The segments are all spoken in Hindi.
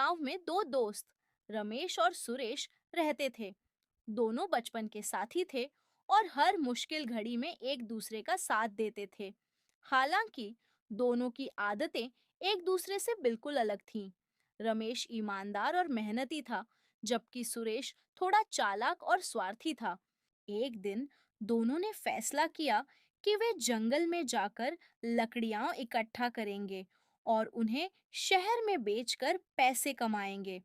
गांव में दो दोस्त रमेश और सुरेश रहते थे। दोनों बचपन के साथी थे और हर मुश्किल घड़ी में एक दूसरे का साथ देते थे। हालांकि दोनों की आदतें एक दूसरे से बिल्कुल अलग थीं। रमेश ईमानदार और मेहनती था, जबकि सुरेश थोड़ा चालाक और स्वार्थी था। एक दिन दोनों ने फैसला किया कि वे जंगल में जाकर लकड़ियां इकट्ठा करेंगे और उन्हें शहर में बेचकर पैसे कमाएंगे।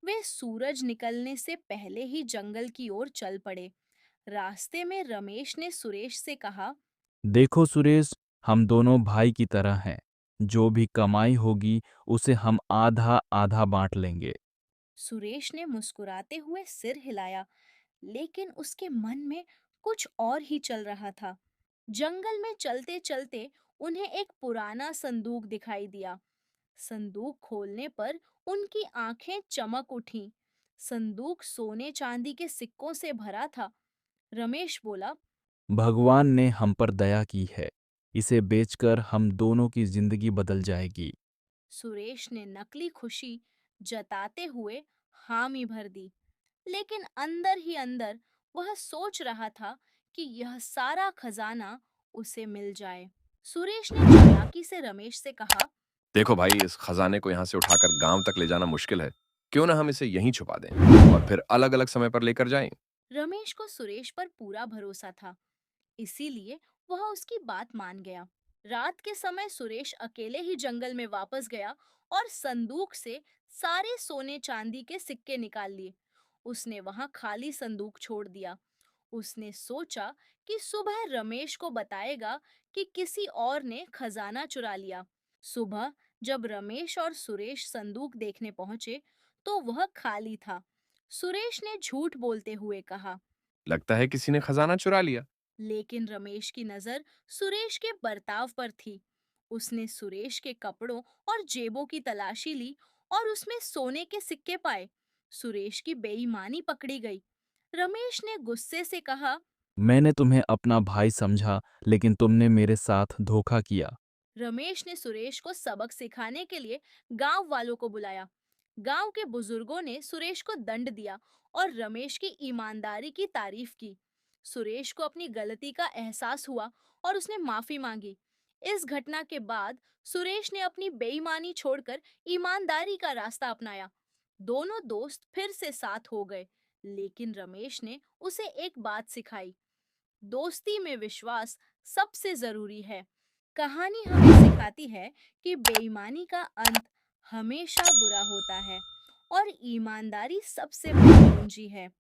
वे सूरज निकलने से पहले ही जंगल की ओर चल पड़े। रास्ते में रमेश ने सुरेश से कहा। देखो सुरेश, हम दोनों भाई की तरह हैं। जो भी कमाई होगी उसे हम आधा आधा बांट लेंगे। सुरेश ने मुस्कुराते हुए सिर हिलाया, लेकिन उसके मन में कुछ और ही चल रहा था। जंगल में चलते चलते उन्हें एक पुराना संदूक दिखाई दिया। संदूक खोलने पर उनकी आंखें चमक उठीं। संदूक सोने चांदी के सिक्कों से भरा था। रमेश बोला। भगवान ने हम पर दया की है। इसे बेचकर हम दोनों की जिंदगी बदल जाएगी। सुरेश ने नकली खुशी जताते हुए हामी भर दी, लेकिन अंदर ही अंदर वह सोच रहा था कि यह सारा खजाना उसे मिल जाए। सुरेश ने चालाकी से रमेश से कहा। देखो भाई, इस खजाने को यहाँ से उठाकर गांव तक ले जाना मुश्किल है। क्यों ना हम इसे यहीं छुपा दें और फिर अलग-अलग समय पर लेकर जाएं। रमेश को सुरेश पर पूरा भरोसा था, इसीलिए वह उसकी बात मान गया। रात के समय सुरेश अकेले ही जंगल में वापस गया और संदूक से सारे सोने चांदी के सिक्के निकाल लिए। उसने वहां खाली संदूक छोड़ दिया। उसने सोचा कि सुबह रमेश को बताएगा कि किसी और ने खजाना चुरा लिया। सुबह जब रमेश और सुरेश संदूक देखने पहुंचे, तो वह खाली था। सुरेश ने झूठ बोलते हुए कहा। लगता है किसी ने खजाना चुरा लिया। लेकिन रमेश की नजर सुरेश के बर्ताव पर थी। उसने सुरेश के कपड़ों और जेबों की तलाशी ली और उसमें सोने के सिक्के पाए। सुरेश की बेईमानी पकड़ी गई। रमेश ने गुस्से से कहा। मैंने तुम्हें अपना भाई समझा, लेकिन तुमने मेरे साथ धोखा किया। रमेश ने सुरेश को सबक सिखाने के लिए गांव वालों को बुलाया। गांव के बुजुर्गों ने सुरेश को दंड दिया और रमेश की ईमानदारी की तारीफ की। सुरेश को अपनी गलती का एहसास हुआ और उसने माफी मांगी। इस घटना के बाद सुरेश ने अपनी बेईमानी छोड़कर ईमानदारी का रास्ता अपनाया। दोनों दोस्त फिर से साथ हो गए, लेकिन रमेश ने उसे एक बात सिखाई। दोस्ती में विश्वास सबसे जरूरी है। कहानी हमें सिखाती है कि बेईमानी का अंत हमेशा बुरा होता है और ईमानदारी सबसे बड़ी पूंजी है।